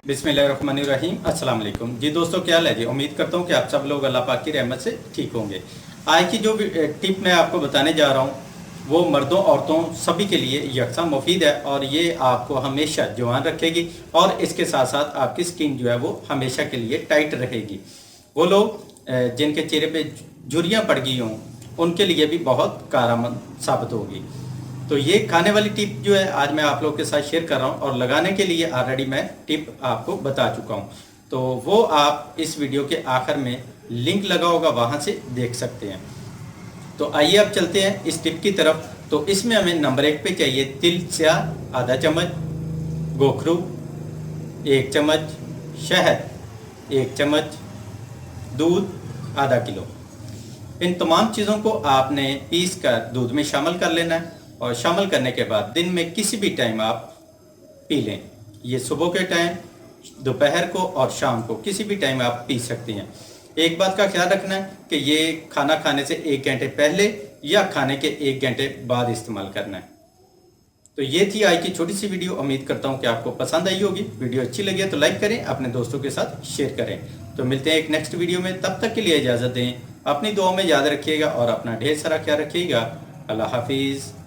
बिस्मिल्लाहिर्रहमानिर्रहीम। अस्सलाम वालेकुम जी दोस्तों, क्या हाल है जी। उम्मीद करता हूँ कि आप सब लोग अल्लाह पाक की रहमत से ठीक होंगे। आज की जो टिप मैं आपको बताने जा रहा हूँ वो मर्दों औरतों सभी के लिए यकसा मुफीद है और ये आपको हमेशा जवान रखेगी और इसके साथ साथ आपकी स्किन जो है वो हमेशा के लिए टाइट रहेगी। वो लोग जिनके चेहरे पे झुर्रियाँ पड़ गई हों उनके लिए भी बहुत कारआमद साबित होगी। तो ये खाने वाली टिप जो है आज मैं आप लोग के साथ शेयर कर रहा हूँ और लगाने के लिए ऑलरेडी मैं टिप आपको बता चुका हूँ। तो वो आप इस वीडियो के आखिर में लिंक लगा होगा, वहाँ से देख सकते हैं। तो आइए अब चलते हैं इस टिप की तरफ। तो इसमें हमें नंबर 1 पे चाहिए तिल स्याह आधा चम्मच, गोखरू 1 चम्मच, शहद 1 चम्मच, दूध आधा किलो। इन तमाम चीज़ों को आपने पीस कर दूध में शामिल कर लेना है और शामिल करने के बाद दिन में किसी भी टाइम आप पी लें। ये सुबह के टाइम, दोपहर को और शाम को किसी भी टाइम आप पी सकते हैं। एक बात का ख्याल रखना है कि ये खाना खाने से 1 घंटे पहले या खाने के 1 घंटे बाद इस्तेमाल करना है। तो ये थी आज की छोटी सी वीडियो। उम्मीद करता हूँ कि आपको पसंद आई होगी। वीडियो अच्छी लगी है तो लाइक करें, अपने दोस्तों के साथ शेयर करें। तो मिलते हैं एक नेक्स्ट वीडियो में, तब तक के लिए इजाज़त दें। अपनी दुआ में याद रखिएगा और अपना ढेर सारा ख्याल रखिएगा। अल्लाह हाफिज़।